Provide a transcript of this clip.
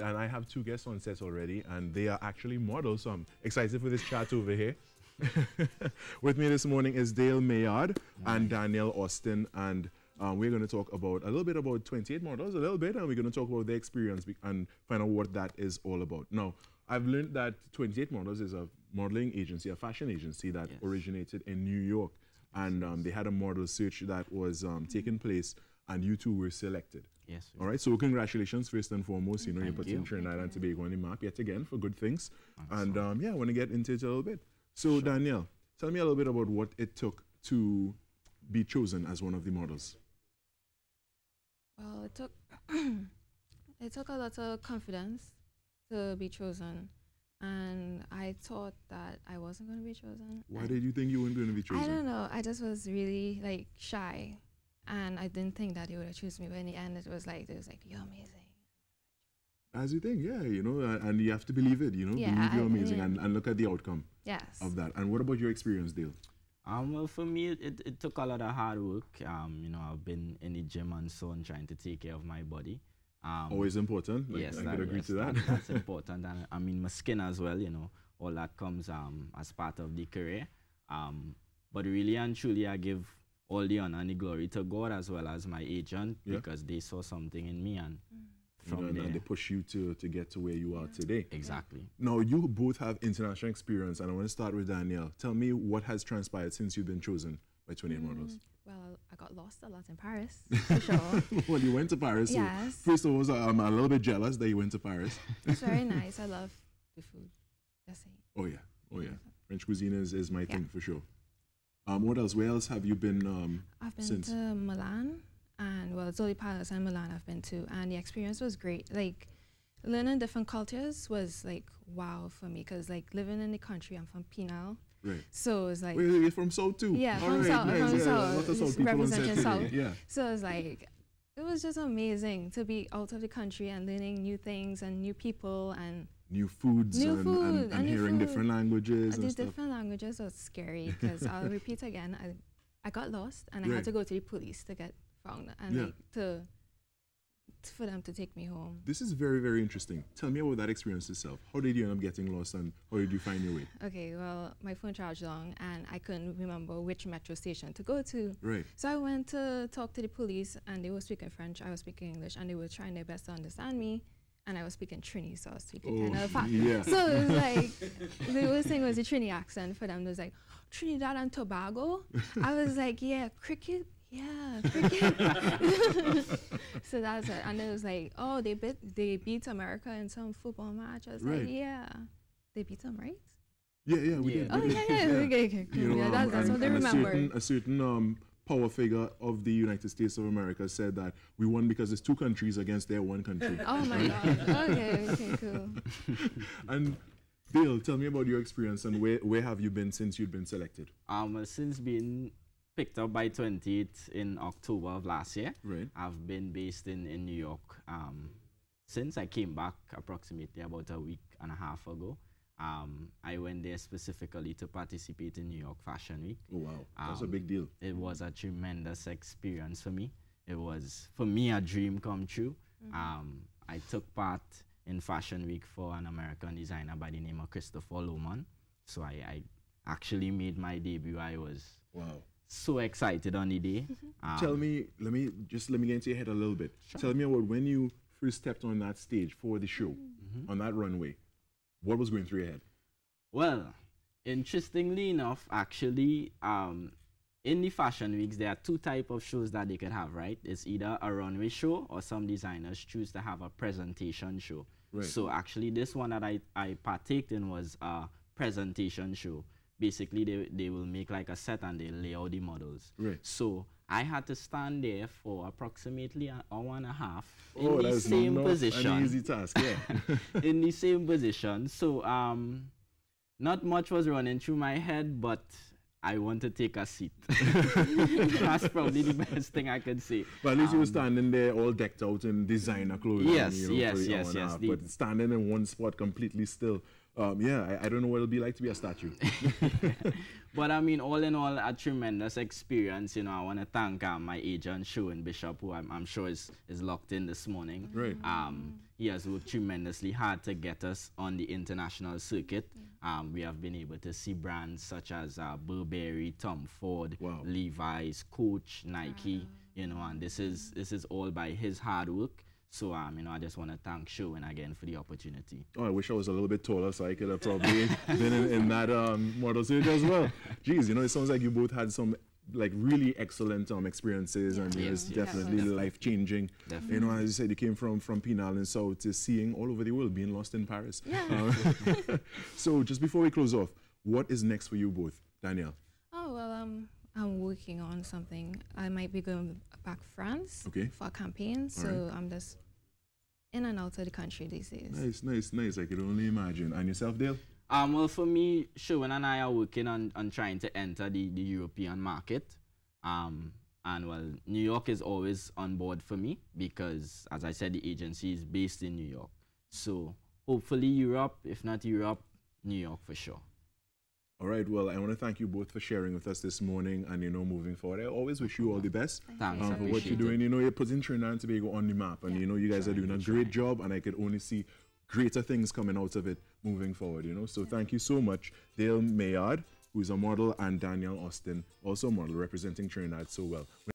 And I have two guests on set already, and they are actually models, so I'm excited for this chat over here. With me this morning is Dale Maillard and Danielle Austin, and we're going to talk about a little bit about 28 Models, and we're going to talk about their experience and find out what that is all about. Now, I've learned that 28 Models is a modeling agency, a fashion agency that originated in New York, and they had a model search that was taking place, and you two were selected. Yes. All right, so congratulations first and foremost. You know, you're putting Trinidad and Tobago on the map yet again for good things. And yeah, I want to get into it a little bit. So Danielle, tell me a little bit about what it took to be chosen as one of the models. Well, it took a lot of confidence to be chosen, and I thought that I wasn't going to be chosen. Why did you think you weren't going to be chosen? I don't know. I just was really like shy, and I didn't think that they would have chosen me. But in the end, it was like you're amazing. As you think, yeah, you know, and you have to believe it, you know, believe you're amazing, and look at the outcome of that. And what about your experience, Dale? Well, for me, it took a lot of hard work. You know, I've been in the gym and so on, trying to take care of my body. Always important. Like, yes, I could agree to that. That's important. And I mean, my skin as well, you know, all that comes as part of the career. But really and truly, I give all the honor and the glory to God as well as my agent, because they saw something in me, and from there, and they push you to get to where you are today. Exactly. Now, you both have international experience, and I want to start with Danielle. Tell me what has transpired since you've been chosen by 28 Models. Well, I got lost a lot in Paris, for sure. Well, you went to Paris. Yes. So first of all, I'm a little bit jealous that you went to Paris. It's very nice. I love the food. Just saying. Oh, yeah. Oh, yeah. French cuisine is my thing, for sure. What else? Where else have you been I've been since? to Milan, and well, it's only Paris and Milan I've been to, and the experience was great. Like, learning different cultures was like wow for me, because like living in the country, I'm from Pinal. Right. So it's like... Wait, you're from South too? Yeah, all from right, South. Nice. From yeah, South. Lots of South people Representing South. Yeah. So it's like, it was just amazing to be out of the country and learning new things and new people and... New foods and hearing different languages and the stuff. different languages was scary, because I'll repeat again, I got lost and I had to go to the police to get found, and like for them to take me home. This is very, very interesting. Tell me about that experience itself. How did you end up getting lost, and how did you find your way? Okay, well, my phone charged long and I couldn't remember which metro station to go to. Right. So I went to talk to the police, and they were speaking French, I was speaking English, and they were trying their best to understand me. And I was speaking Trini, so I was speaking kind of fast. So it was like, the worst thing was the Trini accent for them. It was like, Trinidad and Tobago? I was like, yeah, cricket? Yeah, cricket. So that's it. And it was like, oh, they beat America in some football match. I was like, yeah, they beat them, right? Yeah, we did. Oh, yeah. Okay, cool. You know, that's what they remember. A certain power figure of the United States of America said that we won because it's two countries against their one country. Oh my God. Okay, cool. And Bill, tell me about your experience, and where have you been since you've been selected? Since being picked up by 28 in October of last year, I've been based in New York. Since I came back approximately about a week and a half ago. I went there specifically to participate in New York Fashion Week. Oh, wow. That's a big deal. It was a tremendous experience for me. It was, for me, a dream come true. I took part in Fashion Week for an American designer by the name of Christopher Lohman. So I actually made my debut. I was so excited on the day. Tell me, let me get into your head a little bit. Sure. Tell me about when you first stepped on that stage for the show, on that runway. What was going through your head? Well, interestingly enough, actually, in the fashion weeks, there are two types of shows that they could have, right? It's either a runway show, or some designers choose to have a presentation show. Right. So actually, this one that I partaked in was a presentation show. Basically, they will make like a set and they lay out the models. Right. So I had to stand there for approximately an hour and a half in the same position. An easy task, yeah. In the same position. So not much was running through my head, but I want to take a seat. That's probably the best thing I could say. But at least you were standing there all decked out in designer clothes. Yes, and, yes. But standing in one spot completely still. yeah, I don't know what it'll be like to be a statue. But I mean, all in all, a tremendous experience. You know, I want to thank my agent, Sherwin Bishop, who I'm sure is locked in this morning. Right. He has worked tremendously hard to get us on the international circuit. We have been able to see brands such as Burberry, Tom Ford, Wow. Levi's, Coach, Nike. You know, and this is all by his hard work. So, you know, I just want to thank Sherwin again for the opportunity. Oh, I wish I was a little bit taller so I could have probably been in that model series as well. Jeez, you know, it sounds like you both had some like really excellent experiences, and it's definitely life-changing. You know, as you said, you came from Pinal and so to seeing all over the world, being lost in Paris. Yeah. So just before we close off, what is next for you both, Danielle? Oh, well, I'm working on something. I might be going back to France for a campaign, so I'm just in and out of the country these days. Nice. I could only imagine. And yourself, Dale? Well, for me, Sherwin and I are working on trying to enter the European market. And, well, New York is always on board for me because, as I said, the agency is based in New York. So hopefully Europe, if not Europe, New York for sure. All right, well, I want to thank you both for sharing with us this morning and, you know, moving forward. I always wish you all the best Thanks, for what you're doing. You know, you're putting Trinidad and Tobago on the map, and, you know, you guys are doing a great job, and I could only see greater things coming out of it moving forward, you know. So thank you so much, Dale Maillard, who's a model, and Danielle Austin, also a model, representing Trinidad so well.